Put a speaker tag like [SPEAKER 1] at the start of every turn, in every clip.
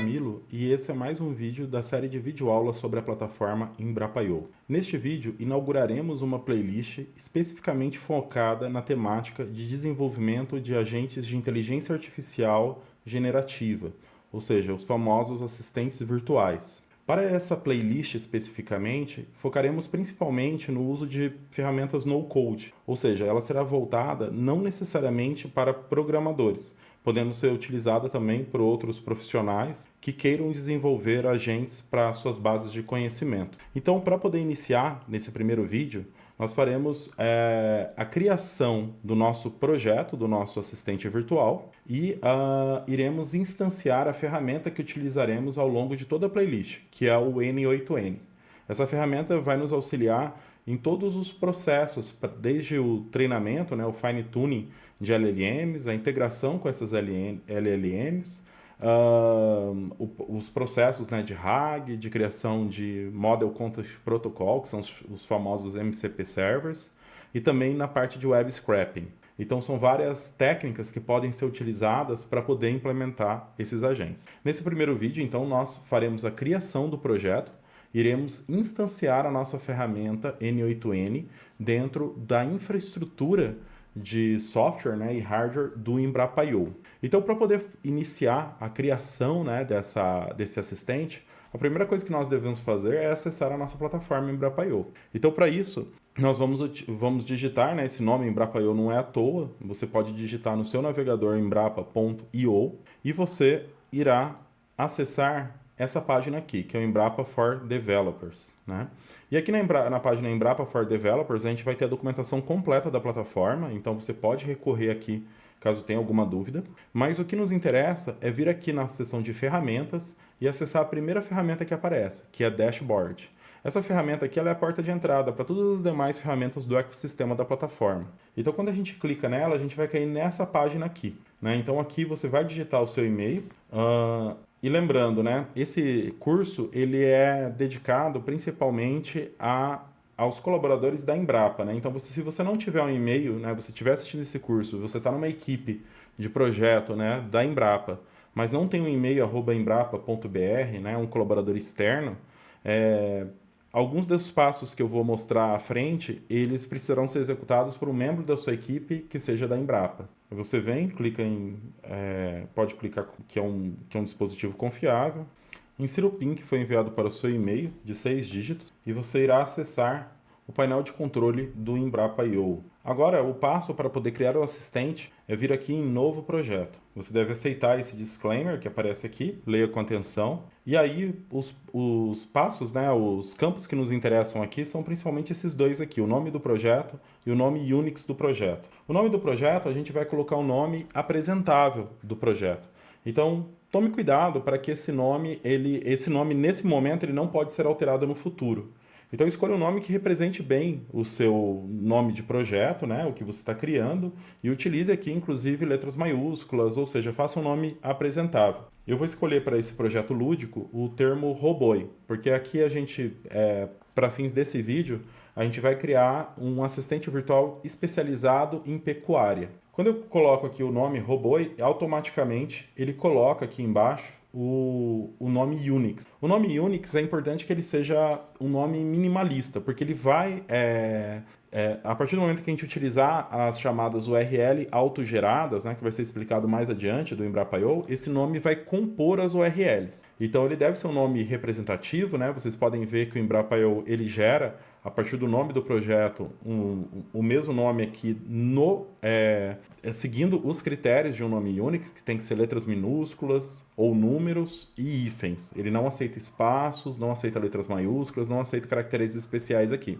[SPEAKER 1] Camilo e esse é mais um vídeo da série de videoaulas sobre a plataforma Embrapa.io. Neste vídeo, inauguraremos uma playlist especificamente focada na temática de desenvolvimento de agentes de inteligência artificial generativa, ou seja, os famosos assistentes virtuais. Para essa playlist especificamente, focaremos principalmente no uso de ferramentas no-code, ou seja, ela será voltada não necessariamente para programadores, podendo ser utilizada também por outros profissionais que queiram desenvolver agentes para suas bases de conhecimento. Então, para poder iniciar nesse primeiro vídeo, nós faremos a criação do nosso projeto, do nosso assistente virtual e iremos instanciar a ferramenta que utilizaremos ao longo de toda a playlist, que é o N8N. Essa ferramenta vai nos auxiliar em todos os processos, desde o treinamento, o fine tuning de LLMs, a integração com essas LLMs, os processos de RAG, de criação de Model Context Protocol, que são os famosos MCP Servers, e também na parte de Web Scraping. Então, são várias técnicas que podem ser utilizadas para poder implementar esses agentes. Nesse primeiro vídeo, então, nós faremos a criação do projeto, iremos instanciar a nossa ferramenta N8N dentro da infraestrutura de software e hardware do Embrapa.io. Então, para poder iniciar a criação desse assistente, a primeira coisa que nós devemos fazer é acessar a nossa plataforma Embrapa.io. Então, para isso, nós vamos digitar, esse nome Embrapa.io não é à toa, você pode digitar no seu navegador embrapa.io e você irá acessar essa página aqui, que é o Embrapa for Developers. E aqui na página Embrapa for Developers, a gente vai ter a documentação completa da plataforma, então você pode recorrer aqui caso tenha alguma dúvida. Mas o que nos interessa é vir aqui na seção de ferramentas e acessar a primeira ferramenta que aparece, que é Dashboard. Essa ferramenta aqui ela é a porta de entrada para todas as demais ferramentas do ecossistema da plataforma. Então, quando a gente clica nela, a gente vai cair nessa página aqui. Então, aqui você vai digitar o seu e-mail. E lembrando, esse curso ele é dedicado principalmente aos colaboradores da Embrapa. Então, se você não tiver um e-mail, você estiver assistindo esse curso, você está numa equipe de projeto da Embrapa, mas não tem um e-mail @embrapa.br, um colaborador externo, alguns desses passos que eu vou mostrar à frente, eles precisarão ser executados por um membro da sua equipe que seja da Embrapa. Você vem, clica pode clicar que é um dispositivo confiável, insira o PIN que foi enviado para o seu e-mail de 6 dígitos e você irá acessar o painel de controle do Embrapa.io. Agora, o passo para poder criar o assistente é vir aqui em Novo Projeto. Você deve aceitar esse disclaimer que aparece aqui, leia com atenção. E aí, os passos, os campos que nos interessam aqui são principalmente esses dois aqui, o nome do projeto e o nome Unix do projeto. O nome do projeto, a gente vai colocar o nome apresentável do projeto. Então, tome cuidado para que esse nome, nesse momento, ele não pode ser alterado no futuro. Então, escolha um nome que represente bem o seu nome de projeto, o que você está criando, e utilize aqui, inclusive, letras maiúsculas, ou seja, faça um nome apresentável. Eu vou escolher para esse projeto lúdico o termo Roboi, porque aqui a gente, para fins desse vídeo, a gente vai criar um assistente virtual especializado em pecuária. Quando eu coloco aqui o nome Roboi, automaticamente ele coloca aqui embaixo o nome Unix. O nome Unix é importante que ele seja um nome minimalista, porque ele vai, a partir do momento que a gente utilizar as chamadas URL autogeradas, que vai ser explicado mais adiante do Embrapa.io, esse nome vai compor as URLs. Então ele deve ser um nome representativo, vocês podem ver que o Embrapa.io ele gera, a partir do nome do projeto, o mesmo nome aqui seguindo os critérios de um nome Unix, que tem que ser letras minúsculas ou números e hífens. Ele não aceita espaços, não aceita letras maiúsculas, não aceita caracteres especiais aqui.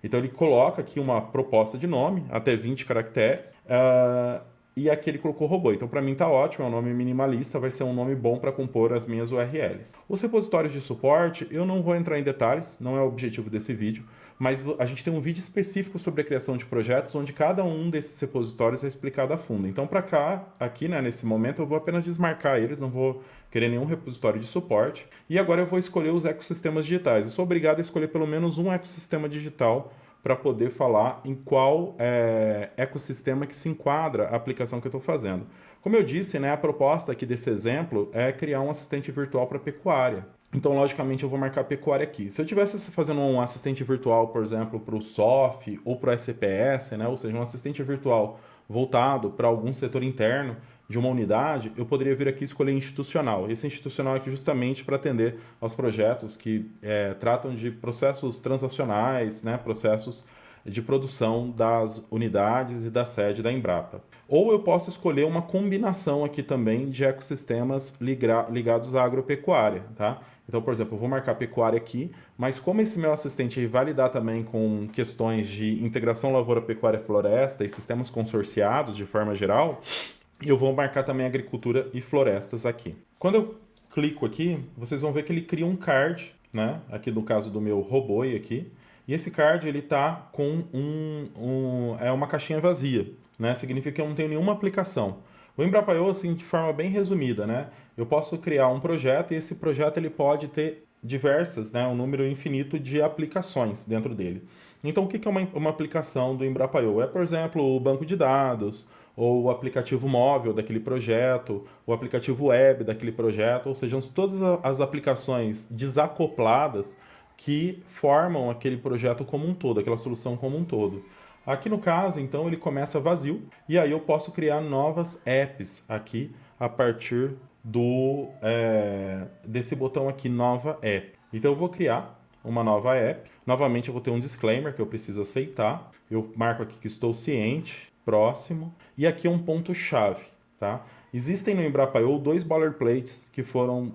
[SPEAKER 1] Então ele coloca aqui uma proposta de nome, até 20 caracteres, e aqui ele colocou robô. Então, para mim tá ótimo, é um nome minimalista, vai ser um nome bom para compor as minhas URLs. Os repositórios de suporte, eu não vou entrar em detalhes, não é o objetivo desse vídeo, mas a gente tem um vídeo específico sobre a criação de projetos, onde cada um desses repositórios é explicado a fundo. Então, para cá, aqui, nesse momento, eu vou apenas desmarcar eles, não vou querer nenhum repositório de suporte. E agora eu vou escolher os ecossistemas digitais. Eu sou obrigado a escolher pelo menos um ecossistema digital para poder falar em qual ecossistema que se enquadra a aplicação que eu estou fazendo. Como eu disse, né, a proposta aqui desse exemplo é criar um assistente virtual para pecuária. Então, logicamente, eu vou marcar pecuária aqui. Se eu estivesse fazendo um assistente virtual, por exemplo, para o SOF ou para o SPS, né, ou seja, um assistente virtual voltado para algum setor interno de uma unidade, eu poderia vir aqui escolher institucional. Esse institucional é aqui justamente para atender aos projetos que tratam de processos transacionais, né, processos de produção das unidades e da sede da Embrapa. Ou eu posso escolher uma combinação aqui também de ecossistemas ligados à agropecuária, tá? Então, por exemplo, eu vou marcar pecuária aqui, mas como esse meu assistente vai lidar também com questões de integração lavoura, pecuária, floresta e sistemas consorciados de forma geral, eu vou marcar também agricultura e florestas aqui. Quando eu clico aqui, vocês vão ver que ele cria um card, né? Aqui no caso do meu robô aqui. E esse card ele tá com uma caixinha vazia, né? Significa que eu não tenho nenhuma aplicação. O Embrapa.io, assim, de forma bem resumida, né? Eu posso criar um projeto e esse projeto ele pode ter diversas, né? Um número infinito de aplicações dentro dele. Então, o que é uma aplicação do Embrapa.io? É, por exemplo, o banco de dados, ou o aplicativo móvel daquele projeto, o aplicativo web daquele projeto, ou seja, todas as aplicações desacopladas que formam aquele projeto como um todo, aquela solução como um todo. Aqui no caso, então, ele começa vazio e aí eu posso criar novas apps aqui a partir desse botão aqui, nova app. Então eu vou criar uma nova app. Novamente eu vou ter um disclaimer que eu preciso aceitar. Eu marco aqui que estou ciente, próximo, e aqui é um ponto-chave, tá? Existem no Embrapa.io 2 boilerplates que foram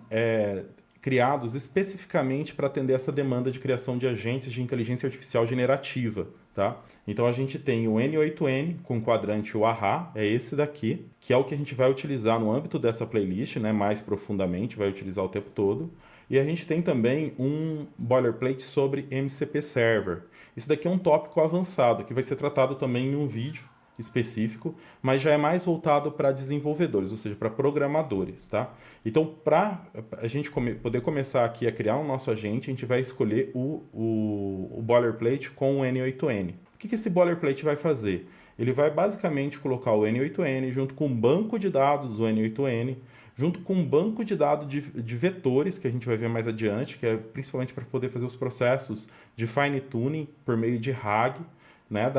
[SPEAKER 1] criados especificamente para atender essa demanda de criação de agentes de inteligência artificial generativa, tá? Então a gente tem o N8N com quadrante o AHA, é esse daqui, que é o que a gente vai utilizar no âmbito dessa playlist, né, mais profundamente, vai utilizar o tempo todo. E a gente tem também um boilerplate sobre MCP Server. Isso daqui é um tópico avançado, que vai ser tratado também em um vídeo específico, mas já é mais voltado para desenvolvedores, ou seja, para programadores, tá? Então, para a gente poder começar aqui a criar um nosso agente, a gente vai escolher o boilerplate com o N8N. O que esse boilerplate vai fazer? Ele vai basicamente colocar o N8N junto com um banco de dados do N8N, junto com um banco de dados de vetores, que a gente vai ver mais adiante, que é principalmente para poder fazer os processos de fine tuning por meio de RAG, né,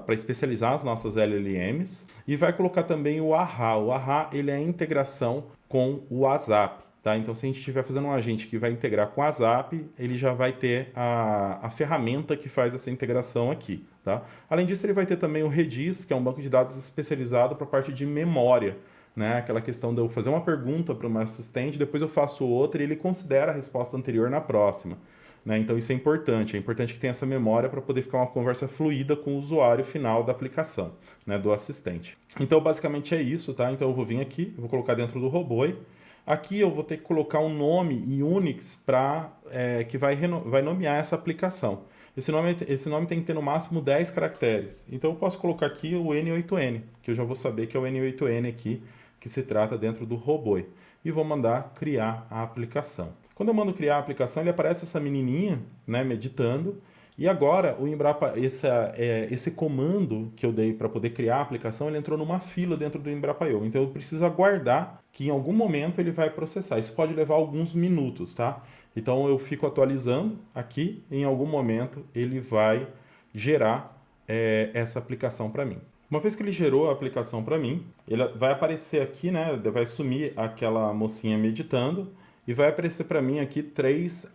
[SPEAKER 1] para especializar as nossas LLMs, e vai colocar também o AHA. O AHA ele é a integração com o WhatsApp. Tá? Então, se a gente estiver fazendo um agente que vai integrar com o WhatsApp, ele já vai ter a ferramenta que faz essa integração aqui. Tá? Além disso, ele vai ter também o Redis, que é um banco de dados especializado para a parte de memória. Né? Aquela questão de eu fazer uma pergunta para o meu assistente, depois eu faço outra e ele considera a resposta anterior na próxima. Né? Então isso é importante que tenha essa memória para poder ficar uma conversa fluida com o usuário final da aplicação, né? Do assistente. Então basicamente é isso, tá? Então eu vou vir aqui, vou colocar dentro do robô. Aqui eu vou ter que colocar um nome em Unix que vai nomear essa aplicação. Esse nome tem que ter no máximo 10 caracteres. Então eu posso colocar aqui o N8N, que eu já vou saber que é o N8N aqui, que se trata dentro do robô. E vou mandar criar a aplicação. Quando eu mando criar a aplicação, ele aparece essa menininha, né, meditando. E agora, o Embrapa, esse comando que eu dei para poder criar a aplicação, ele entrou numa fila dentro do Embrapa.io. Então, eu preciso aguardar que em algum momento ele vai processar. Isso pode levar alguns minutos, tá? Então, eu fico atualizando aqui. Em algum momento, ele vai gerar essa aplicação para mim. Uma vez que ele gerou a aplicação para mim, ele vai aparecer aqui, né? Vai sumir aquela mocinha meditando. E vai aparecer para mim aqui 3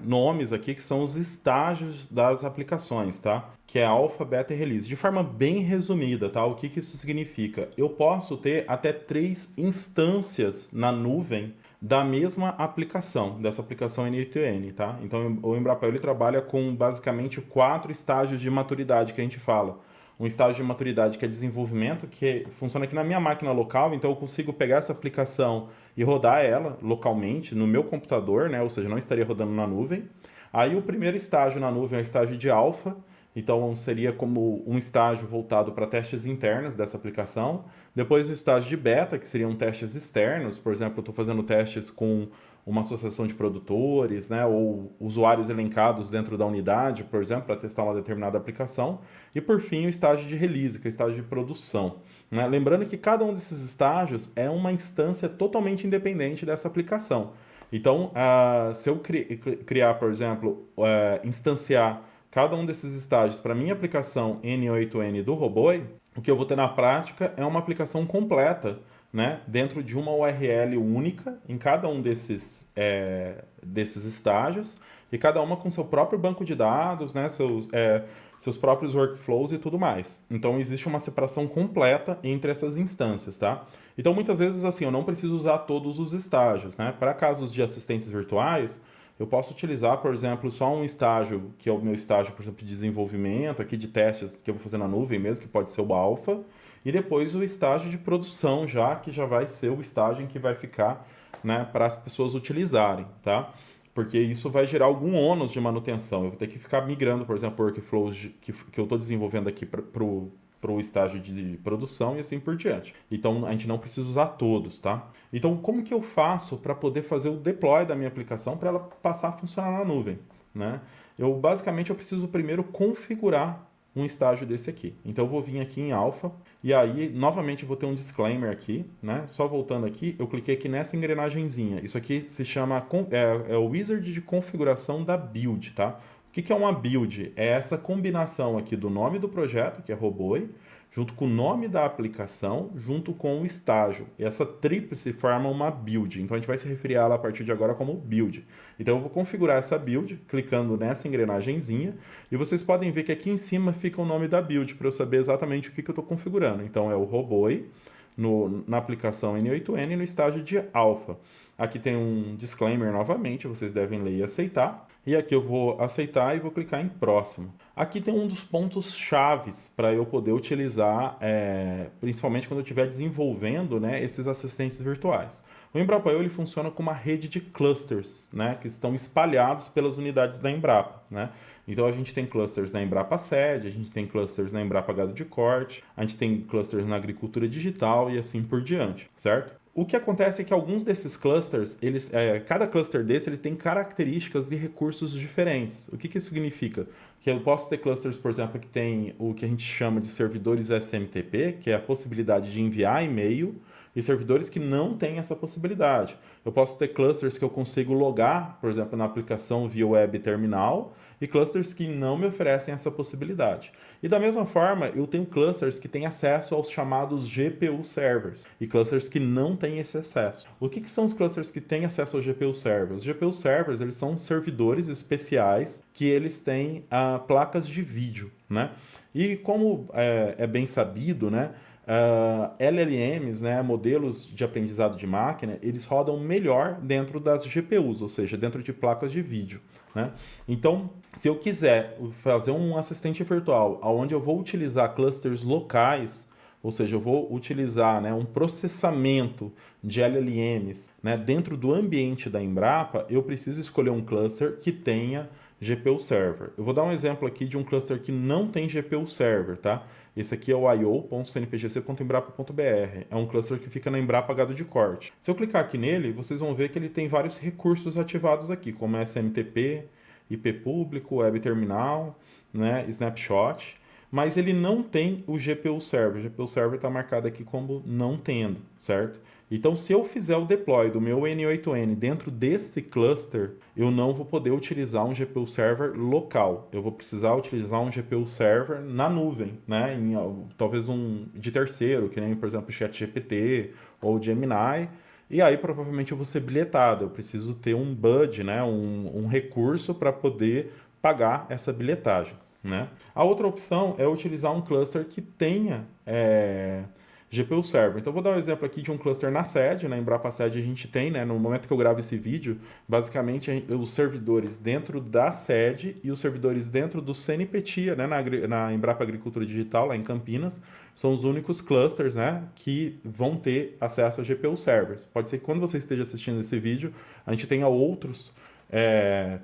[SPEAKER 1] nomes aqui que são os estágios das aplicações, tá? Que é Alpha, Beta e Release. De forma bem resumida, tá? O que isso significa? Eu posso ter até 3 instâncias na nuvem da mesma aplicação, dessa aplicação N8N, tá? Então o Embrapa ele trabalha com basicamente 4 estágios de maturidade que a gente fala. Um estágio de maturidade que é desenvolvimento, que funciona aqui na minha máquina local, então eu consigo pegar essa aplicação e rodar ela localmente no meu computador, né? Ou seja, não estaria rodando na nuvem. Aí o primeiro estágio na nuvem é o estágio de alfa, então seria como um estágio voltado para testes internos dessa aplicação. Depois o estágio de beta, que seriam testes externos, por exemplo, eu estou fazendo testes com uma associação de produtores, né, ou usuários elencados dentro da unidade, por exemplo, para testar uma determinada aplicação. E por fim, o estágio de release, que é o estágio de produção, né? Lembrando que cada um desses estágios é uma instância totalmente independente dessa aplicação. Então, se eu criar, por exemplo, instanciar cada um desses estágios para minha aplicação N8N do Roboi, o que eu vou ter na prática é uma aplicação completa, né, dentro de uma URL única em cada um desses estágios, e cada uma com seu próprio banco de dados, né, seus próprios workflows e tudo mais. Então existe uma separação completa entre essas instâncias, tá? Então muitas vezes assim eu não preciso usar todos os estágios, né? Para casos de assistentes virtuais, eu posso utilizar, por exemplo, só um estágio, que é o meu estágio, por exemplo, de desenvolvimento, aqui de testes que eu vou fazer na nuvem mesmo, que pode ser o alpha, e depois o estágio de produção já, que já vai ser o estágio em que vai ficar, né, para as pessoas utilizarem, tá? Porque isso vai gerar algum ônus de manutenção. Eu vou ter que ficar migrando, por exemplo, workflows que eu estou desenvolvendo aqui para o estágio de produção e assim por diante. Então, a gente não precisa usar todos, tá? Então, como que eu faço para poder fazer o deploy da minha aplicação para ela passar a funcionar na nuvem, né? Basicamente, eu preciso primeiro configurar um estágio desse aqui. Então, eu vou vir aqui em Alpha, e aí, novamente, eu vou ter um disclaimer aqui, né? Só voltando aqui, eu cliquei aqui nessa engrenagenzinha. Isso aqui se chama, é o wizard de configuração da build, tá? O que é uma build? É essa combinação aqui do nome do projeto, que é Roboi, junto com o nome da aplicação, junto com o estágio. E essa tríplice forma uma build. Então a gente vai se referir a ela a partir de agora como build. Então eu vou configurar essa build, clicando nessa engrenagenzinha, e vocês podem ver que aqui em cima fica o nome da build, para eu saber exatamente o que eu estou configurando. Então é o Roboi, na aplicação N8N, no estágio de alpha. Aqui tem um disclaimer novamente, vocês devem ler e aceitar. E aqui eu vou aceitar e vou clicar em próximo. Aqui tem um dos pontos chaves para eu poder utilizar, principalmente quando eu estiver desenvolvendo, né, esses assistentes virtuais. O Embrapa ele funciona como uma rede de clusters, né, que estão espalhados pelas unidades da Embrapa, né? Então a gente tem clusters na Embrapa Sede, a gente tem clusters na Embrapa Gado de Corte, a gente tem clusters na agricultura digital e assim por diante, certo? O que acontece é que alguns desses clusters, cada cluster desse ele tem características e recursos diferentes. O que isso significa? Que eu posso ter clusters, por exemplo, que tem o que a gente chama de servidores SMTP, que é a possibilidade de enviar e-mail, e servidores que não têm essa possibilidade. Eu posso ter clusters que eu consigo logar, por exemplo, na aplicação via web terminal, e clusters que não me oferecem essa possibilidade. E da mesma forma, eu tenho clusters que têm acesso aos chamados GPU servers, e clusters que não têm esse acesso. O que são os clusters que têm acesso aos GPU servers? Os GPU servers eles são servidores especiais que eles têm placas de vídeo, né? E como é bem sabido, né? LLMs, né, modelos de aprendizado de máquina, eles rodam melhor dentro das GPUs, ou seja, dentro de placas de vídeo, né? Então, se eu quiser fazer um assistente virtual onde eu vou utilizar clusters locais, ou seja, eu vou utilizar, né, um processamento de LLMs, né, dentro do ambiente da Embrapa, eu preciso escolher um cluster que tenha GPU Server. Eu vou dar um exemplo aqui de um cluster que não tem GPU Server, tá? Esse aqui é o io.cnpgc.embrapa.br. É um cluster que fica na Embrapa Gado de Corte. Se eu clicar aqui nele, vocês vão ver que ele tem vários recursos ativados aqui, como SMTP, IP público, Web Terminal, né, Snapshot, mas ele não tem o GPU Server. O GPU Server está marcado aqui como não tendo, certo? Então, se eu fizer o deploy do meu N8N dentro desse cluster, eu não vou poder utilizar um GPU Server local. Eu vou precisar utilizar um GPU Server na nuvem, né? Talvez um de terceiro, que nem, por exemplo, o ChatGPT ou o Gemini. E aí, provavelmente, eu vou ser bilhetado. Eu preciso ter um BUD, né? um recurso para poder pagar essa bilhetagem, né? A outra opção é utilizar um cluster que tenha GPU Server. Então, eu vou dar um exemplo aqui de um cluster na sede, na Embrapa Sede a gente tem, né, no momento que eu gravo esse vídeo, basicamente os servidores dentro da sede e os servidores dentro do CNPTIA, né, na Embrapa Agricultura Digital, lá em Campinas, são os únicos clusters, né, que vão ter acesso a GPU Servers. Pode ser que quando você esteja assistindo esse vídeo, a gente tenha outros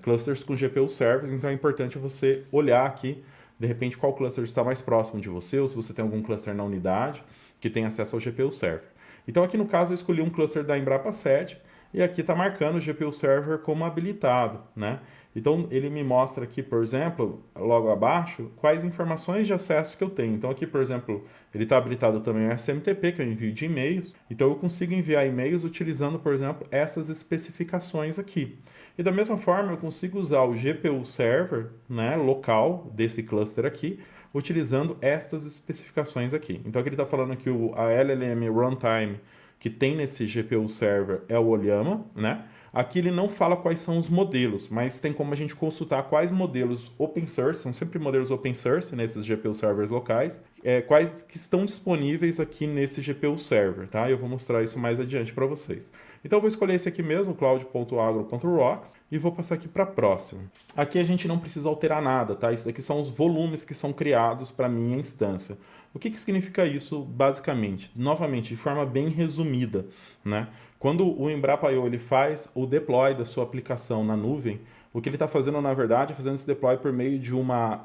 [SPEAKER 1] clusters com GPU Servers, então é importante você olhar aqui, de repente, qual cluster está mais próximo de você, ou se você tem algum cluster na unidade, que tem acesso ao GPU Server. Então aqui no caso eu escolhi um cluster da Embrapa Sede, e aqui está marcando o GPU Server como habilitado, né? Então, ele me mostra aqui, por exemplo, logo abaixo, quais informações de acesso que eu tenho. Então, aqui, por exemplo, ele está habilitado também o SMTP, que é o envio de e-mails. Então, eu consigo enviar e-mails utilizando, por exemplo, essas especificações aqui. E da mesma forma, eu consigo usar o GPU Server, né, local desse cluster aqui, utilizando estas especificações aqui. Então, aqui ele está falando que a LLM Runtime que tem nesse GPU Server é o Ollama, né? Aqui ele não fala quais são os modelos, mas tem como a gente consultar quais modelos open source, são sempre modelos open source nesses GPU servers locais, quais que estão disponíveis aqui nesse GPU server, tá? Eu vou mostrar isso mais adiante para vocês. Então eu vou escolher esse aqui mesmo, cloud.agro.rocks, e vou passar aqui para próximo. Aqui a gente não precisa alterar nada, tá? Isso daqui são os volumes que são criados para minha instância. O que significa isso basicamente? Novamente, de forma bem resumida, né? Quando o Embrapa.io ele faz o deploy da sua aplicação na nuvem, o que ele está fazendo, na verdade, é fazendo esse deploy por meio de uma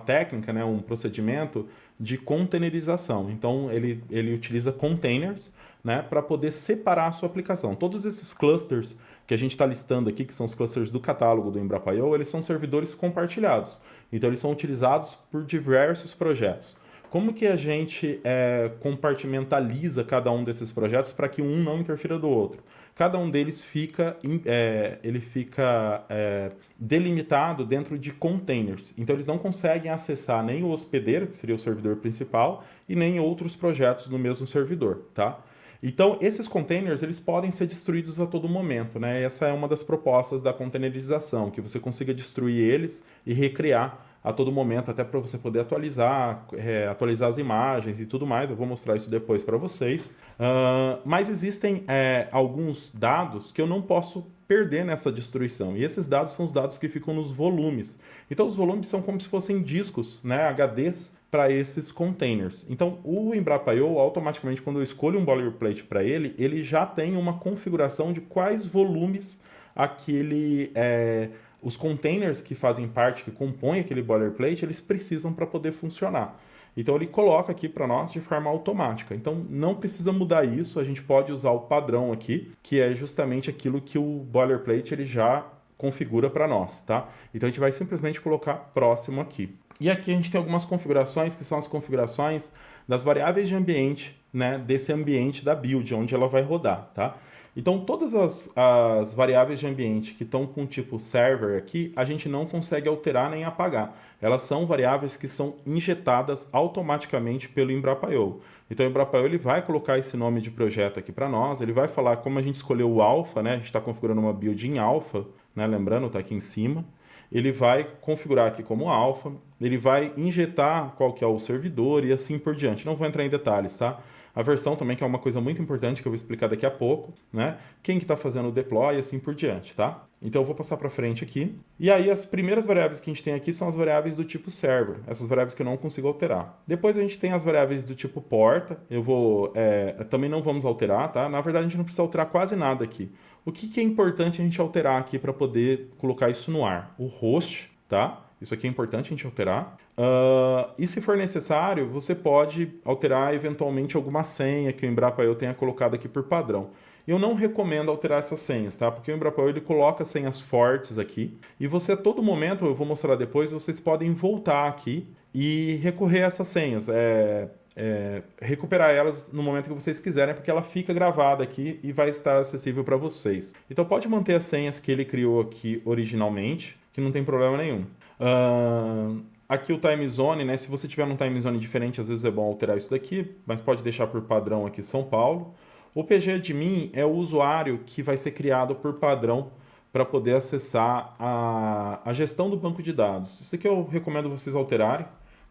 [SPEAKER 1] técnica, né, um procedimento de containerização. Então, ele utiliza containers, né, para poder separar a sua aplicação. Todos esses clusters que a gente está listando aqui, que são os clusters do catálogo do Embrapa.io, eles são servidores compartilhados. Então, eles são utilizados por diversos projetos. Como que a gente compartimentaliza cada um desses projetos para que um não interfira do outro? Cada um deles fica delimitado dentro de containers. Então, eles não conseguem acessar nem o hospedeiro, que seria o servidor principal, e nem outros projetos no mesmo servidor, tá? Então, esses containers, eles podem ser destruídos a todo momento, né? Essa é uma das propostas da containerização, que você consiga destruir eles e recriar a todo momento, até para você poder atualizar as imagens e tudo mais. Eu vou mostrar isso depois para vocês. Mas existem alguns dados que eu não posso perder nessa destruição. E esses dados são os dados que ficam nos volumes. Então, os volumes são como se fossem discos, né, HDs, para esses containers. Então, o Embrapa.io, automaticamente, quando eu escolho um boilerplate para ele, ele já tem uma configuração de quais volumes os containers que fazem parte, que compõem aquele boilerplate, eles precisam para poder funcionar. Então ele coloca aqui para nós de forma automática. Então não precisa mudar isso, a gente pode usar o padrão aqui, que é justamente aquilo que o boilerplate ele já configura para nós, tá? Então a gente vai simplesmente colocar próximo aqui. E aqui a gente tem algumas configurações, que são as configurações das variáveis de ambiente, né, desse ambiente da build, onde ela vai rodar, tá? Então, todas as variáveis de ambiente que estão com o tipo server aqui, a gente não consegue alterar nem apagar. Elas são variáveis que são injetadas automaticamente pelo Embrapa.io. Então, o Embrapa.io ele vai colocar esse nome de projeto aqui para nós, ele vai falar como a gente escolheu o alpha, né? A gente está configurando uma build em alpha, né? Lembrando, está aqui em cima. Ele vai configurar aqui como alpha, ele vai injetar qual que é o servidor e assim por diante. Não vou entrar em detalhes, tá? A versão também, que é uma coisa muito importante que eu vou explicar daqui a pouco, né? Quem que está fazendo o deploy e assim por diante, tá? Então eu vou passar para frente aqui. E aí as primeiras variáveis que a gente tem aqui são as variáveis do tipo server, essas variáveis que eu não consigo alterar. Depois a gente tem as variáveis do tipo porta, também não vamos alterar, tá? Na verdade a gente não precisa alterar quase nada aqui. O que é importante a gente alterar aqui para poder colocar isso no ar? O host, tá? Isso aqui é importante a gente alterar. E se for necessário, você pode alterar eventualmente alguma senha que o Embrapa.io tenha colocado aqui por padrão. Eu não recomendo alterar essas senhas, tá? Porque o Embrapa.io ele coloca senhas fortes aqui e você a todo momento, eu vou mostrar depois, vocês podem voltar aqui e recorrer a essas senhas. Recuperar elas no momento que vocês quiserem, porque ela fica gravada aqui e vai estar acessível para vocês. Então pode manter as senhas que ele criou aqui originalmente, que não tem problema nenhum. Aqui o time zone, né? Se você tiver um time zone diferente, às vezes é bom alterar isso daqui, mas pode deixar por padrão aqui São Paulo. O PG admin é o usuário que vai ser criado por padrão para poder acessar a gestão do banco de dados. Isso aqui eu recomendo vocês alterarem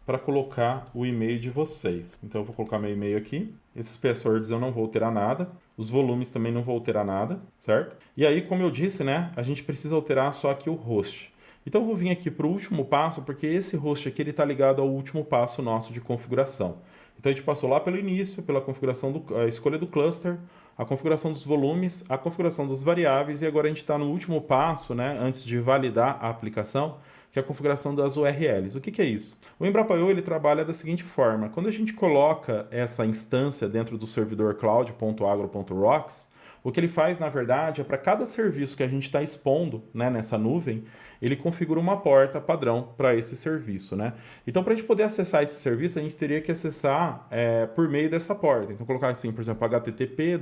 [SPEAKER 1] para colocar o e-mail de vocês. Então eu vou colocar meu e-mail aqui. Esses passwords eu não vou alterar nada. Os volumes também não vou alterar nada, certo? E aí, como eu disse, né? A gente precisa alterar só aqui o host. Então eu vou vir aqui para o último passo, porque esse host aqui está ligado ao último passo nosso de configuração. Então a gente passou lá pelo início, pela configuração a escolha do cluster, a configuração dos volumes, a configuração das variáveis, e agora a gente está no último passo, né, antes de validar a aplicação, que é a configuração das URLs. O que é isso? O Embrapa.io ele trabalha da seguinte forma: quando a gente coloca essa instância dentro do servidor cloud.agro.rocks, O que ele faz, na verdade, é para cada serviço que a gente está expondo, né, nessa nuvem, ele configura uma porta padrão para esse serviço, né? Então, para a gente poder acessar esse serviço, a gente teria que acessar por meio dessa porta. Então, colocar assim, por exemplo, http,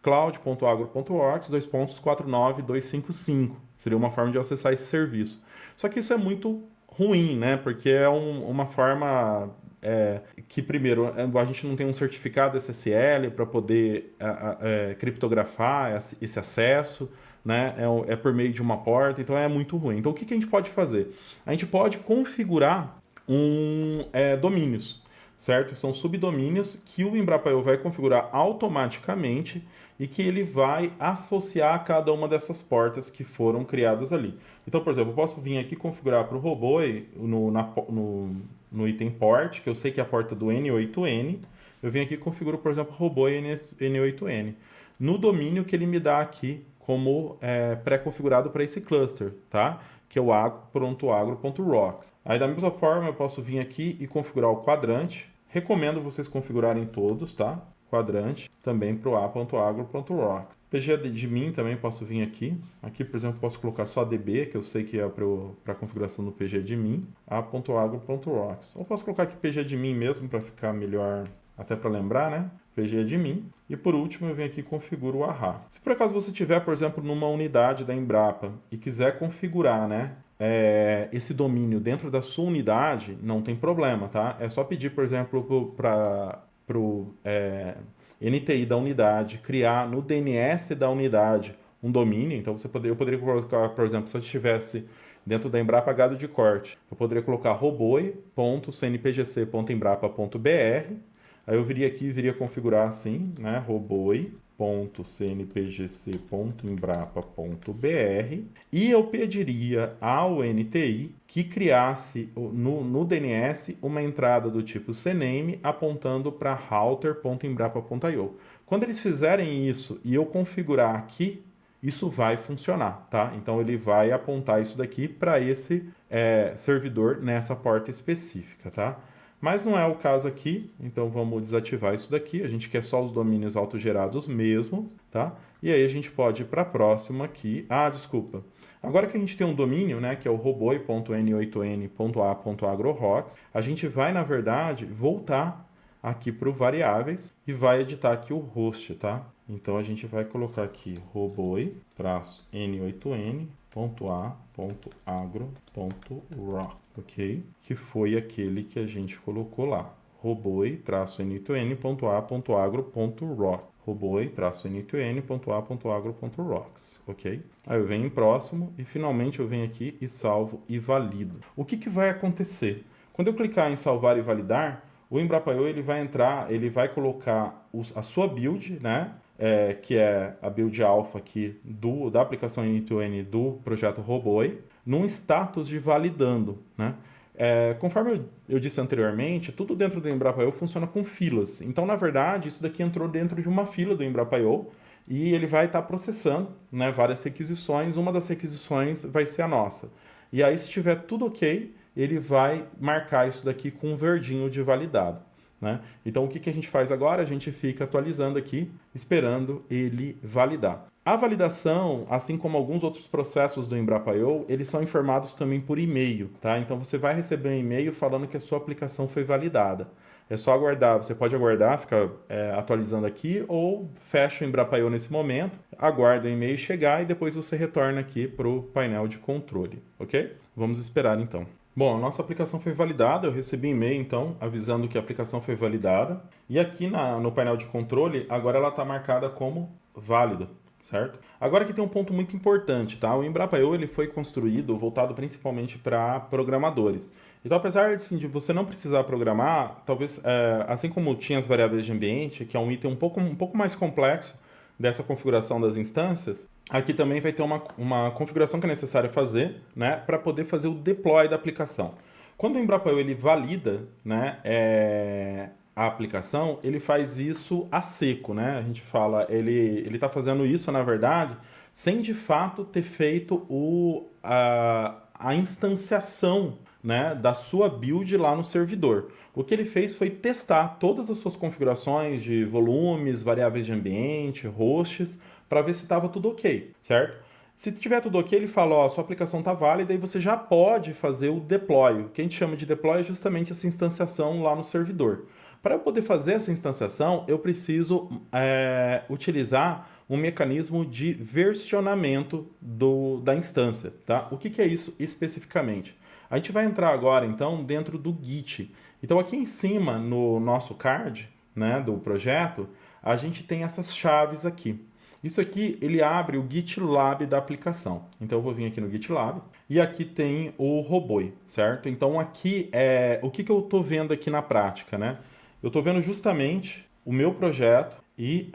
[SPEAKER 1] cloud.agro.orgs, 49255. Seria uma forma de acessar esse serviço. Só que isso é muito ruim, né? Porque é uma forma que, primeiro, a gente não tem um certificado SSL para poder criptografar esse acesso, né? É por meio de uma porta, então é muito ruim. Então, o que a gente pode fazer? A gente pode configurar domínios, certo? São subdomínios que o Embrapa.io vai configurar automaticamente e que ele vai associar a cada uma dessas portas que foram criadas ali. Então, por exemplo, eu posso vir aqui configurar para o Roboi no item port, que eu sei que é a porta do N8N. Eu venho aqui e configuro, por exemplo, Roboi N8N. No domínio que ele me dá aqui como pré-configurado para esse cluster, tá? Que é o agro.agro.rocks. Aí, da mesma forma, eu posso vir aqui e configurar o quadrante. Recomendo vocês configurarem todos, tá? Quadrante também para o a.agro.rocks. PGAdmin também posso vir aqui. Aqui, por exemplo, posso colocar só DB, que eu sei que é para a configuração do PGAdmin, a.agro.rocks. Ou posso colocar aqui PGAdmin mesmo para ficar melhor, até para lembrar, né? PGAdmin. E por último, eu venho aqui e configuro o ARRA. Se por acaso você tiver, por exemplo, numa unidade da Embrapa e quiser configurar, né? Esse domínio dentro da sua unidade, não tem problema, tá? É só pedir, por exemplo, para o NTI da unidade criar no DNS da unidade um domínio. Então eu poderia colocar, por exemplo, se eu estivesse dentro da Embrapa gado de corte, eu poderia colocar roboi.cnpgc.embrapa.br. Aí eu viria aqui e viria configurar assim, né? roboi.cnpgc.embrapa.br e eu pediria ao NTI que criasse no DNS uma entrada do tipo cname apontando para router.embrapa.io. Quando eles fizerem isso e eu configurar aqui, isso vai funcionar, tá? Então ele vai apontar isso daqui para esse servidor nessa porta específica, tá? Mas não é o caso aqui, então vamos desativar isso daqui. A gente quer só os domínios autogerados mesmo, tá? E aí a gente pode ir para a próxima aqui. Ah, desculpa. Agora que a gente tem um domínio, né, que é o roboi.n8n.a.agrorocks, a gente vai, na verdade, voltar aqui para o variáveis e vai editar aqui o host, tá? Então a gente vai colocar aqui roboi-n8n.a.agro.rock, ok? Que foi aquele que a gente colocou lá. roboi-n8n.a.agro.rock. roboi-n8n.a.agro.rocks, ok? Aí eu venho em próximo e finalmente eu venho aqui e salvo e valido. O que vai acontecer? Quando eu clicar em salvar e validar, o Embrapa.io ele vai entrar, ele vai colocar a sua build, né? Que é a build alpha aqui da aplicação N2N do projeto Roboi, num status de validando, né? Conforme eu disse anteriormente, tudo dentro do Embrapa.io funciona com filas. Então, na verdade, isso daqui entrou dentro de uma fila do Embrapa.io e ele vai estar processando, né, várias requisições. Uma das requisições vai ser a nossa. E aí, se tiver tudo ok, ele vai marcar isso daqui com um verdinho de validado, né? Então, o que a gente faz agora? A gente fica atualizando aqui, esperando ele validar. A validação, assim como alguns outros processos do Embrapa.io, eles são informados também por e-mail, tá? Então, você vai receber um e-mail falando que a sua aplicação foi validada. É só aguardar, você pode aguardar, ficar atualizando aqui, ou fecha o Embrapa.io nesse momento, aguarda o e-mail chegar e depois você retorna aqui para o painel de controle, ok? Vamos esperar então. Bom, a nossa aplicação foi validada, eu recebi e-mail então avisando que a aplicação foi validada. E aqui no painel de controle, agora ela está marcada como válida, certo? Agora aqui tem um ponto muito importante, tá? O Embrapa.io ele foi construído voltado principalmente para programadores. Então, apesar de você não precisar programar, talvez, assim como tinha as variáveis de ambiente, que é um item um pouco mais complexo dessa configuração das instâncias, aqui também vai ter uma configuração que é necessária fazer, né, para poder fazer o deploy da aplicação. Quando o Embrapa.io ele valida, né, a aplicação, ele faz isso a seco, né? A gente fala, ele está fazendo isso, na verdade, sem de fato ter feito a instanciação né, da sua build lá no servidor. O que ele fez foi testar todas as suas configurações de volumes, variáveis de ambiente, hosts, para ver se estava tudo ok, certo? Se tiver tudo ok, ele fala, ó, sua aplicação está válida e você já pode fazer o deploy. O que a gente chama de deploy é justamente essa instanciação lá no servidor. Para eu poder fazer essa instanciação, eu preciso utilizar um mecanismo de versionamento da instância. Tá? O que é isso especificamente? A gente vai entrar agora, então, dentro do Git. Então, aqui em cima, no nosso card, né, do projeto, a gente tem essas chaves aqui. Isso aqui, ele abre o GitLab da aplicação. Então, eu vou vir aqui no GitLab e aqui tem o Roboi, certo? Então, aqui, o que eu estou vendo aqui na prática, né? Eu estou vendo justamente o meu projeto e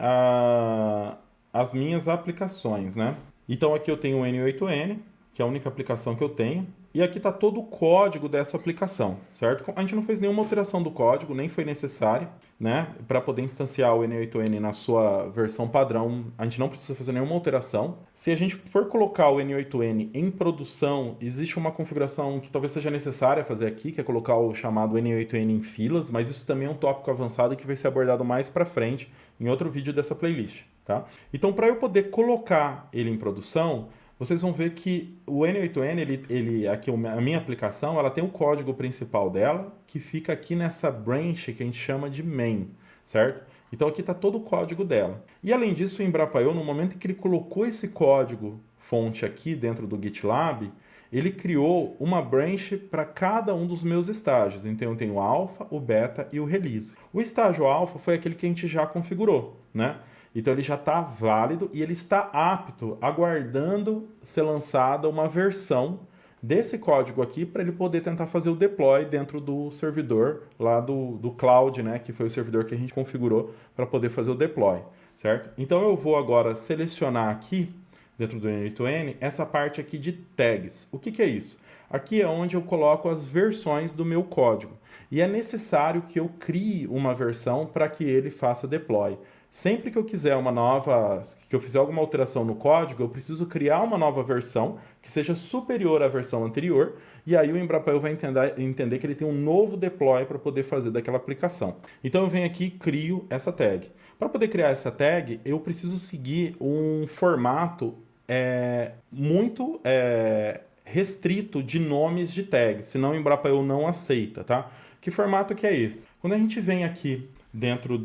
[SPEAKER 1] as minhas aplicações, né? Então, aqui eu tenho o N8N, que é a única aplicação que eu tenho. E aqui está todo o código dessa aplicação, certo? A gente não fez nenhuma alteração do código, nem foi necessária, né? Para poder instanciar o N8N na sua versão padrão, a gente não precisa fazer nenhuma alteração. Se a gente for colocar o N8N em produção, existe uma configuração que talvez seja necessária fazer aqui, que é colocar o chamado N8N em filas, mas isso também é um tópico avançado que vai ser abordado mais para frente em outro vídeo dessa playlist, tá? Então, para eu poder colocar ele em produção, vocês vão ver que o N8N, aqui a minha aplicação, ela tem o código principal dela, que fica aqui nessa branch que a gente chama de main, certo? Então aqui está todo o código dela. E além disso, o Embrapa.io, no momento em que ele colocou esse código fonte aqui dentro do GitLab, ele criou uma branch para cada um dos meus estágios. Então eu tenho o alpha, o beta e o release. O estágio alpha foi aquele que a gente já configurou, né? Então ele já está válido e ele está apto, aguardando ser lançada uma versão desse código aqui para ele poder tentar fazer o deploy dentro do servidor lá do cloud, né, que foi o servidor que a gente configurou para poder fazer o deploy, certo? Então eu vou agora selecionar aqui, dentro do N8N, essa parte aqui de tags. O que é isso? Aqui é onde eu coloco as versões do meu código. E é necessário que eu crie uma versão para que ele faça deploy. Sempre que eu quiser que eu fizer alguma alteração no código, eu preciso criar uma nova versão que seja superior à versão anterior, e aí o Embrapa.io vai entender que ele tem um novo deploy para poder fazer daquela aplicação. Então eu venho aqui e crio essa tag. Para poder criar essa tag, eu preciso seguir um formato muito restrito de nomes de tags, senão o Embrapa.io não aceita, tá? Que formato que é esse? Quando a gente vem aqui dentro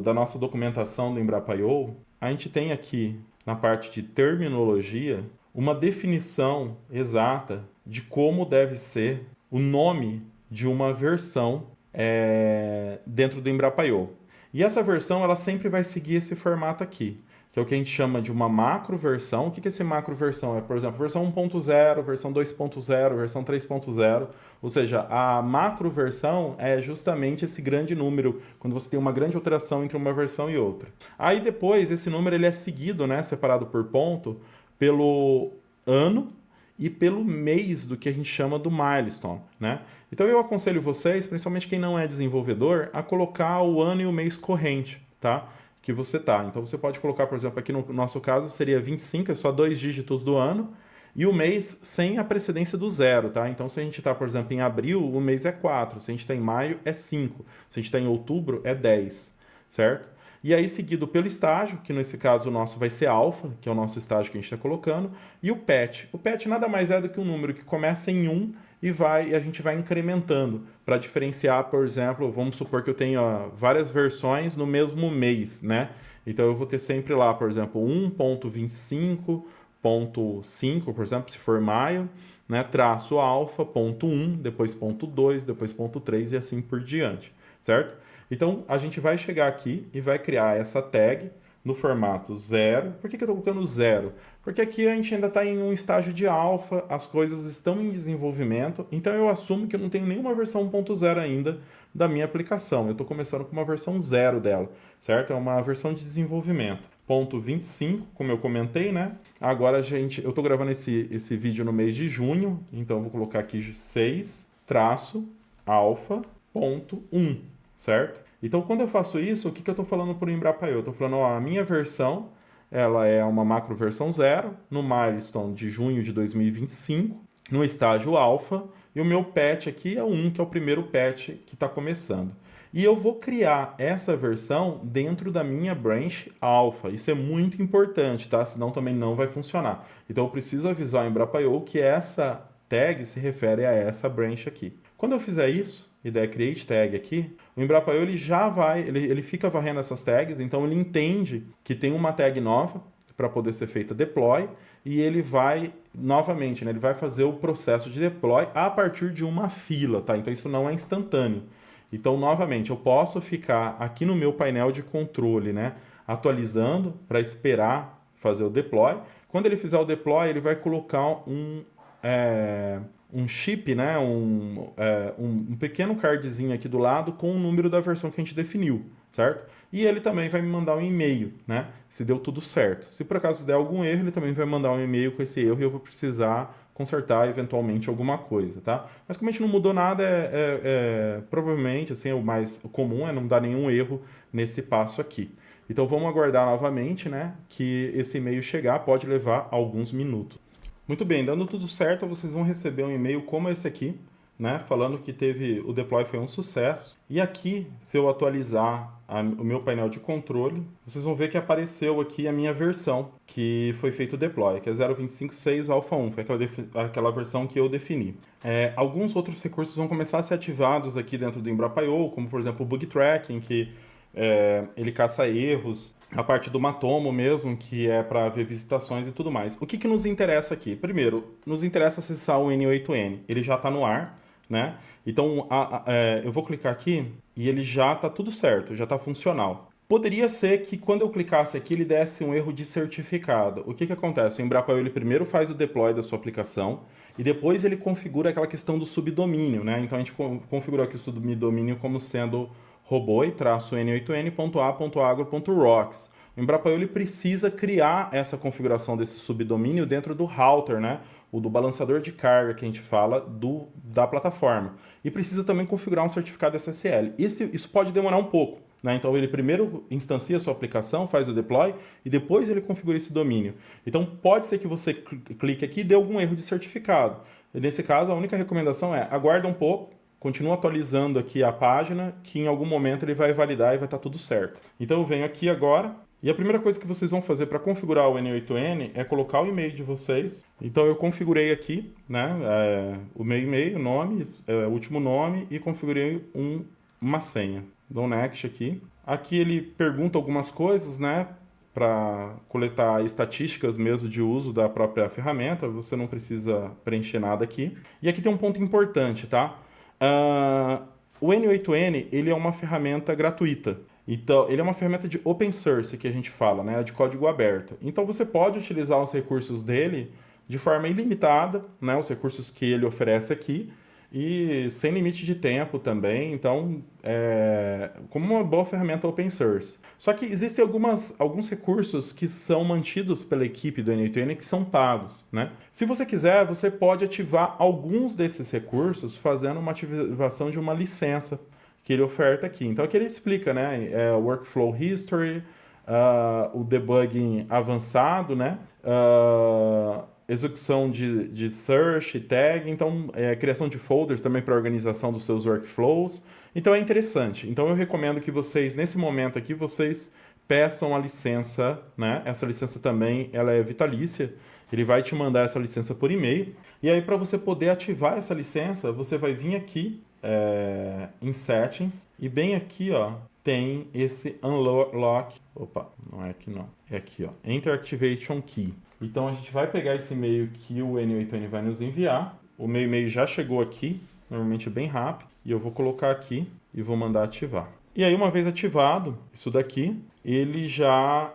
[SPEAKER 1] da nossa documentação do Embrapa.io, a gente tem aqui na parte de terminologia uma definição exata de como deve ser o nome de uma versão dentro do Embrapa.io. E essa versão ela sempre vai seguir esse formato aqui, que é o que a gente chama de uma macro versão. O que é esse macro versão? É, por exemplo, versão 1.0, versão 2.0, versão 3.0. Ou seja, a macro versão é justamente esse grande número, quando você tem uma grande alteração entre uma versão e outra. Aí depois, esse número ele é seguido, né, separado por ponto, pelo ano e pelo mês do que a gente chama do milestone, né? Então eu aconselho vocês, principalmente quem não é desenvolvedor, a colocar o ano e o mês corrente, tá? Que você tá. Então você pode colocar, por exemplo, aqui no nosso caso seria 25, é só 2 dígitos do ano, e o mês sem a precedência do zero, tá? Então se a gente está, por exemplo, em abril, o mês é 4, se a gente está em maio, é 5, se a gente está em outubro, é 10, certo? E aí seguido pelo estágio, que nesse caso o nosso vai ser alfa, que é o nosso estágio que a gente está colocando, e o patch. O patch nada mais é do que um número que começa em 1 e a gente vai incrementando para diferenciar, por exemplo, vamos supor que eu tenha várias versões no mesmo mês, né? Então eu vou ter sempre lá, por exemplo, 1.25.5, por exemplo, se for maio, né? Traço alfa, ponto 1, depois ponto 2, depois ponto 3 e assim por diante, certo? Então a gente vai chegar aqui e vai criar essa tag no formato 0. Por que eu estou colocando 0? Porque aqui a gente ainda está em um estágio de alfa, as coisas estão em desenvolvimento, então eu assumo que eu não tenho nenhuma versão 1.0 ainda da minha aplicação. Eu estou começando com uma versão 0 dela, certo? É uma versão de desenvolvimento. Ponto 25, como eu comentei, né? Agora, eu estou gravando esse vídeo no mês de junho, então eu vou colocar aqui 6-alfa.1, certo? Então, quando eu faço isso, o que eu estou falando para o Embrapa.io? Eu estou falando, ó, a minha versão, ela é uma macro versão 0, no milestone de junho de 2025, no estágio alfa, e o meu patch aqui é o 1, que é o primeiro patch que está começando. E eu vou criar essa versão dentro da minha branch alpha. Isso é muito importante, tá? Senão também não vai funcionar. Então eu preciso avisar o Embrapa.io que essa tag se refere a essa branch aqui. Quando eu fizer isso e der create tag aqui, o Embrapa.io ele já vai, ele fica varrendo essas tags, então ele entende que tem uma tag nova para poder ser feita deploy, e ele vai, novamente, né, ele vai fazer o processo de deploy a partir de uma fila, tá? Então isso não é instantâneo. Então, novamente, eu posso ficar aqui no meu painel de controle, né, atualizando para esperar fazer o deploy. Quando ele fizer o deploy, ele vai colocar um chip, né, um pequeno cardzinho aqui do lado com o número da versão que a gente definiu, certo? E ele também vai me mandar um e-mail, né, se deu tudo certo. Se por acaso der algum erro, ele também vai mandar um e-mail com esse erro e eu vou precisar consertar eventualmente alguma coisa, tá? Mas como a gente não mudou nada, provavelmente, assim, o mais comum é não dar nenhum erro nesse passo aqui. Então vamos aguardar novamente, né, que esse e-mail chegar, pode levar alguns minutos. Muito bem, dando tudo certo, vocês vão receber um e-mail como esse aqui, né, falando que o deploy foi um sucesso. E aqui, se eu atualizar o meu painel de controle, vocês vão ver que apareceu aqui a minha versão que foi feito o deploy, que é 0.25.6 Alpha 1, foi aquela versão que eu defini. Alguns outros recursos vão começar a ser ativados aqui dentro do Embrapa.io, como por exemplo o Bug Tracking, que ele caça erros, a parte do Matomo mesmo, que é para ver visitações e tudo mais. O que nos interessa aqui? Primeiro, nos interessa acessar o N8N. Ele já está no ar, né? Então, eu vou clicar aqui e ele já está tudo certo, já está funcional. Poderia ser que quando eu clicasse aqui ele desse um erro de certificado. O que acontece? O Embrapa ele primeiro faz o deploy da sua aplicação e depois ele configura aquela questão do subdomínio, né? Então a gente configurou aqui o subdomínio como sendo roboi-n8n.a.agro.rocks. O Embrapa.io ele precisa criar essa configuração desse subdomínio dentro do router, né? O do balançador de carga que a gente fala da plataforma. E precisa também configurar um certificado SSL. Isso pode demorar um pouco, né? Então ele primeiro instancia a sua aplicação, faz o deploy e depois ele configura esse domínio. Então pode ser que você clique aqui e dê algum erro de certificado. E nesse caso, a única recomendação é aguarda um pouco, continua atualizando aqui a página, que em algum momento ele vai validar e vai estar tudo certo. Então eu venho aqui agora, e a primeira coisa que vocês vão fazer para configurar o N8N é colocar o e-mail de vocês. Então eu configurei aqui, né, o meu e-mail, nome, último nome, e configurei uma senha. Dou next aqui. Aqui ele pergunta algumas coisas, né, para coletar estatísticas mesmo de uso da própria ferramenta. Você não precisa preencher nada aqui. E aqui tem um ponto importante, tá? O N8N ele é uma ferramenta gratuita. Então, ele é uma ferramenta de open source que a gente fala, né, de código aberto. Então, você pode utilizar os recursos dele de forma ilimitada, né, os recursos que ele oferece aqui, e sem limite de tempo também. Então, como uma boa ferramenta open source. Só que existem alguns recursos que são mantidos pela equipe do N8N que são pagos, né? Se você quiser, você pode ativar alguns desses recursos fazendo uma ativação de uma licença que ele oferta aqui. Então aqui ele explica, né, workflow history, o debugging avançado, né, execução de search, tag, então criação de folders também para organização dos seus workflows. Então é interessante. Então eu recomendo que vocês, nesse momento aqui, vocês peçam a licença, né? Essa licença também ela é vitalícia. Ele vai te mandar essa licença por e-mail. E aí, para você poder ativar essa licença, você vai vir aqui em Settings. E bem aqui, ó, tem esse Unlock. Opa, não é aqui não. É aqui, ó. Enter Activation Key. Então, a gente vai pegar esse e-mail que o N8N vai nos enviar. O meu e-mail já chegou aqui. Normalmente é bem rápido. E eu vou colocar aqui e vou mandar ativar. E aí, uma vez ativado isso daqui, ele já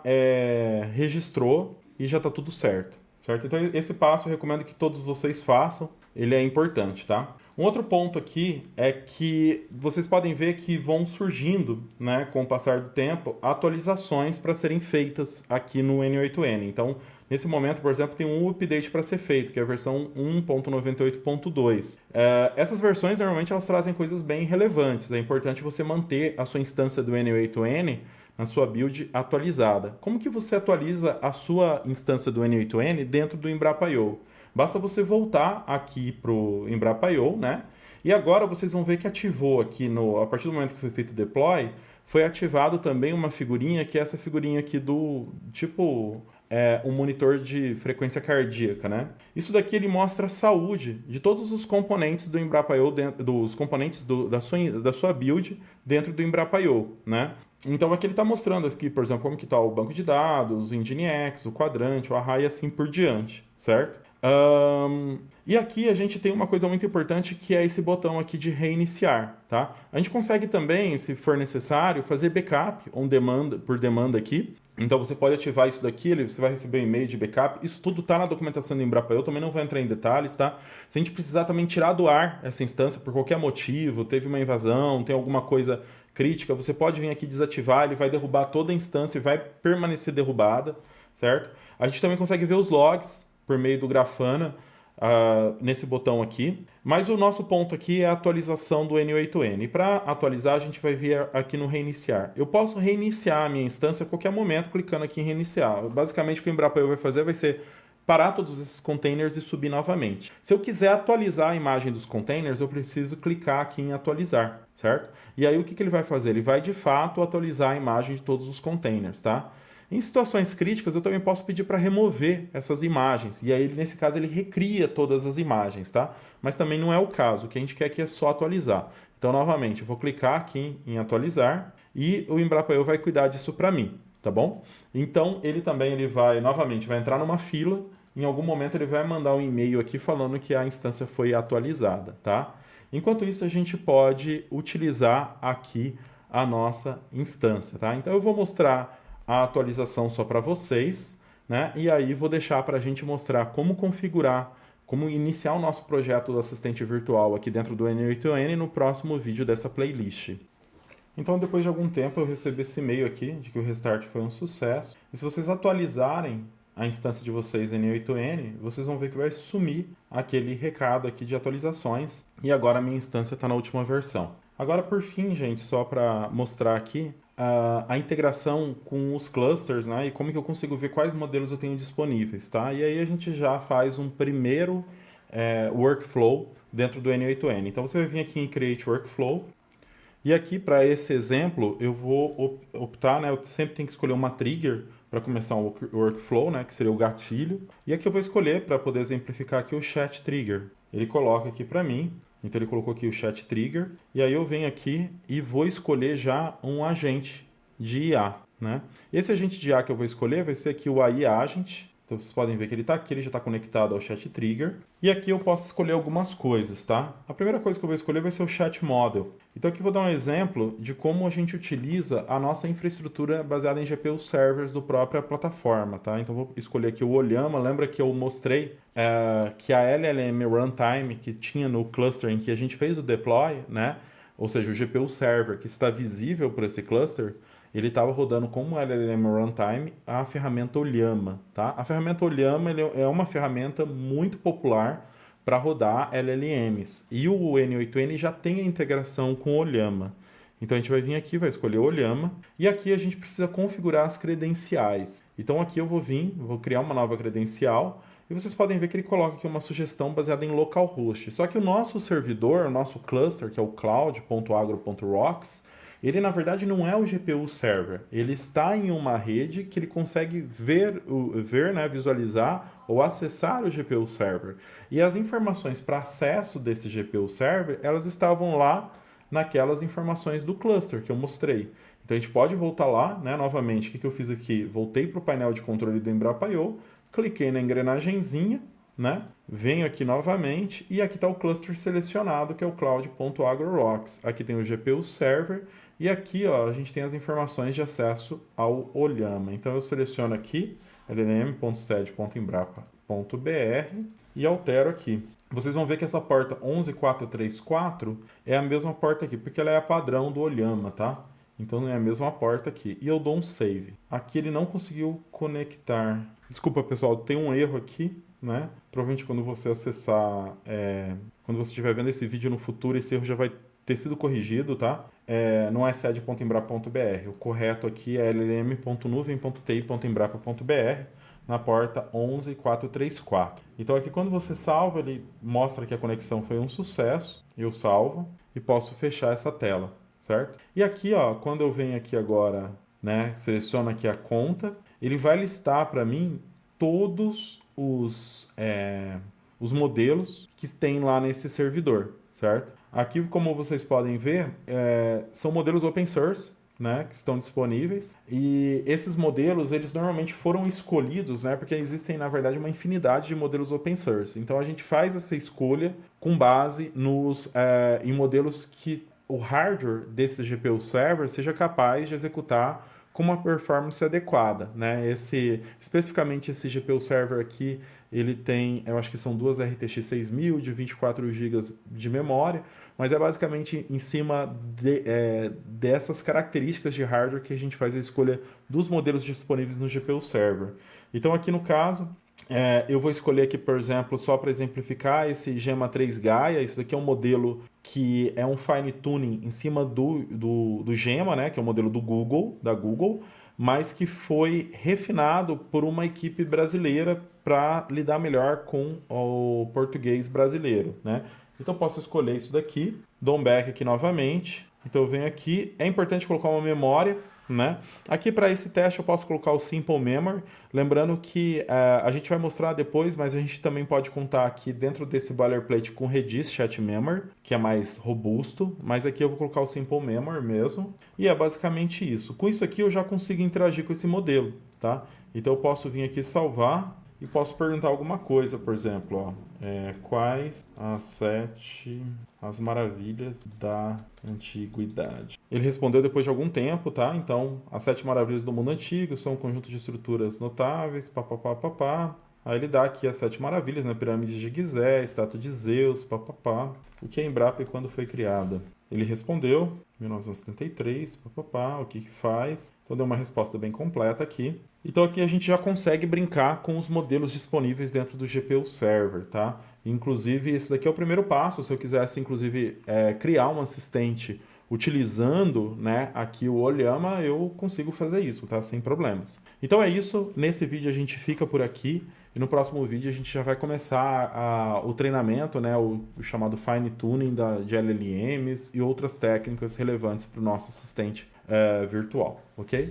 [SPEAKER 1] registrou e já está tudo certo. Certo? Então, esse passo eu recomendo que todos vocês façam. Ele é importante, tá? Um outro ponto aqui é que vocês podem ver que vão surgindo, né, com o passar do tempo, atualizações para serem feitas aqui no N8N. Então, nesse momento, por exemplo, tem um update para ser feito, que é a versão 1.98.2. Essas versões, normalmente, elas trazem coisas bem relevantes. É importante você manter a sua instância do N8N na sua build atualizada. Como que você atualiza a sua instância do N8N dentro do Embrapa.io? Basta você voltar aqui para o Embrapa.io, né? E agora vocês vão ver que ativou aqui, a partir do momento que foi feito o deploy, foi ativado também uma figurinha, que é essa figurinha aqui do tipo um monitor de frequência cardíaca, né? Isso daqui ele mostra a saúde de todos os componentes do Embrapa.io, dos componentes da sua build dentro do Embrapa.io, né? Então aqui ele está mostrando aqui, por exemplo, como que está o banco de dados, o Nginx, o quadrante, o array e assim por diante, certo? E aqui a gente tem uma coisa muito importante que é esse botão aqui de reiniciar, tá? A gente consegue também, se for necessário, fazer backup por demanda aqui. Então você pode ativar isso daqui, você vai receber um e-mail de backup. Isso tudo está na documentação do Embrapa.io, também não vou entrar em detalhes, tá? Se a gente precisar também tirar do ar essa instância por qualquer motivo, teve uma invasão, tem alguma coisa crítica, você pode vir aqui desativar, ele vai derrubar toda a instância e vai permanecer derrubada, certo? A gente também consegue ver os logs por meio do Grafana, nesse botão aqui. Mas o nosso ponto aqui é a atualização do N8N. E para atualizar, a gente vai vir aqui no reiniciar. Eu posso reiniciar a minha instância a qualquer momento, clicando aqui em reiniciar. Basicamente, o que o Embrapa.io vai fazer vai ser parar todos esses containers e subir novamente. Se eu quiser atualizar a imagem dos containers, eu preciso clicar aqui em atualizar, certo? E aí o que ele vai fazer? Ele vai, de fato, atualizar a imagem de todos os containers, tá? Em situações críticas, eu também posso pedir para remover essas imagens. E aí, nesse caso, ele recria todas as imagens, tá? Mas também não é o caso. O que a gente quer aqui é só atualizar. Então, novamente, eu vou clicar aqui em atualizar e o Embrapa.io vai cuidar disso para mim, tá bom? Então, ele vai, novamente, vai entrar numa fila. Em algum momento, ele vai mandar um e-mail aqui falando que a instância foi atualizada, tá? Enquanto isso, a gente pode utilizar aqui a nossa instância, tá? Então, eu vou mostrar a atualização só para vocês, né? E aí vou deixar para a gente mostrar como configurar, como iniciar o nosso projeto do assistente virtual aqui dentro do N8N no próximo vídeo dessa playlist. Então, depois de algum tempo, eu recebi esse e-mail aqui de que o restart foi um sucesso. E se vocês atualizarem a instância de vocês N8N, vocês vão ver que vai sumir aquele recado aqui de atualizações. E agora a minha instância está na última versão. Agora, por fim, gente, só para mostrar aqui, a integração com os clusters, né? E como que eu consigo ver quais modelos eu tenho disponíveis, tá? E aí a gente já faz um primeiro workflow dentro do N8N. Então você vai vir aqui em Create Workflow. E aqui, para esse exemplo, eu vou optar, né? Eu sempre tenho que escolher uma trigger para começar o workflow, né? Que seria o gatilho. E aqui eu vou escolher, para poder exemplificar aqui, o Chat Trigger. Ele coloca aqui para mim. Então ele colocou aqui o Chat Trigger. E aí eu venho aqui e vou escolher já um agente de IA, né? Esse agente de IA que eu vou escolher vai ser aqui o AI Agent. Então vocês podem ver que ele está aqui, ele já está conectado ao Chat Trigger. E aqui eu posso escolher algumas coisas, tá? A primeira coisa que eu vou escolher vai ser o Chat Model. Então aqui eu vou dar um exemplo de como a gente utiliza a nossa infraestrutura baseada em GPU servers do própria plataforma, tá? Então eu vou escolher aqui o Ollama. Lembra que eu mostrei que a LLM Runtime que tinha no cluster em que a gente fez o deploy, né? Ou seja, o GPU server que está visível por esse cluster, ele estava rodando como LLM Runtime a ferramenta Ollama, tá? A ferramenta Ollama é uma ferramenta muito popular para rodar LLMs. E o N8N já tem a integração com o Ollama. Então a gente vai vir aqui, vai escolher o Ollama. E aqui a gente precisa configurar as credenciais. Então aqui eu vou criar uma nova credencial. E vocês podem ver que ele coloca aqui uma sugestão baseada em localhost. Só que o nosso servidor, o nosso cluster, que é o cloud.agro.rocks, ele na verdade não é o GPU server. Ele está em uma rede que ele consegue ver, né, visualizar ou acessar o GPU server. E as informações para acesso desse GPU server, elas estavam lá naquelas informações do cluster que eu mostrei. Então a gente pode voltar lá, né, novamente. O que eu fiz aqui? Voltei para o painel de controle do Embrapa.io, cliquei na engrenagenzinha, né? Venho aqui novamente e aqui está o cluster selecionado, que é o cloud.agrorocks. Aqui tem o GPU server e aqui, ó, a gente tem as informações de acesso ao Ollama. Então eu seleciono aqui llm.sed.embrapa.br e altero aqui. Vocês vão ver que essa porta 11434 é a mesma porta aqui, porque ela é a padrão do Ollama, tá? Então é a mesma porta aqui. E eu dou um save. Aqui ele não conseguiu conectar. Desculpa, pessoal, tem um erro aqui, né? Provavelmente quando você acessar, quando você estiver vendo esse vídeo no futuro, esse erro já vai ter sido corrigido, tá? Não é sed.embrapa.br. O correto aqui é llm.nuvem.ti.embrapa.br. na porta 11434. Então aqui quando você salva, ele mostra que a conexão foi um sucesso, eu salvo e posso fechar essa tela, certo? E aqui, ó, quando eu venho aqui agora, né, seleciono aqui a conta, ele vai listar para mim todos os modelos que tem lá nesse servidor, certo? Aqui, como vocês podem ver, são modelos open source, né, que estão disponíveis. E esses modelos, eles normalmente foram escolhidos, né, porque existem, na verdade, uma infinidade de modelos open source. Então, a gente faz essa escolha com base em modelos que o hardware desse GPU server seja capaz de executar com uma performance adequada, né? Especificamente esse GPU server aqui, ele tem, eu acho que são duas RTX 6000 de 24 GB de memória, mas é basicamente em cima dessas características de hardware que a gente faz a escolha dos modelos disponíveis no GPU server. Então aqui no caso, eu vou escolher aqui, por exemplo, só para exemplificar, esse Gemma 3 Gaia. Isso daqui é um modelo que é um fine tuning em cima do Gemma, né, que é o modelo da Google, mas que foi refinado por uma equipe brasileira para lidar melhor com o português brasileiro, né? Então posso escolher isso daqui, dou um back aqui novamente. Então eu venho aqui, é importante colocar uma memória, né? Aqui para esse teste eu posso colocar o Simple Memory, lembrando que a gente vai mostrar depois, mas a gente também pode contar aqui dentro desse boilerplate com Redis Chat Memory, que é mais robusto, mas aqui eu vou colocar o Simple Memory mesmo, e é basicamente isso. Com isso aqui eu já consigo interagir com esse modelo, tá? Então eu posso vir aqui salvar e posso perguntar alguma coisa, por exemplo, ó, quais as maravilhas da antiguidade? Ele respondeu depois de algum tempo, tá? Então, as 7 maravilhas do mundo antigo são um conjunto de estruturas notáveis, papapá, papá. Aí ele dá aqui as 7 maravilhas, né? Pirâmide de Gizé, estátua de Zeus, papapá. O que é Embrapa e quando foi criada? Ele respondeu, 1973, papapá, o que faz? Então deu uma resposta bem completa aqui. Então aqui a gente já consegue brincar com os modelos disponíveis dentro do GPU Server, tá? Inclusive, esse daqui é o primeiro passo. Se eu quisesse, inclusive, criar um assistente utilizando, né, aqui o Ollama, eu consigo fazer isso, tá? Sem problemas. Então é isso. Nesse vídeo a gente fica por aqui. E no próximo vídeo a gente já vai começar o treinamento, né, o chamado Fine Tuning de LLMs e outras técnicas relevantes para o nosso assistente virtual, ok?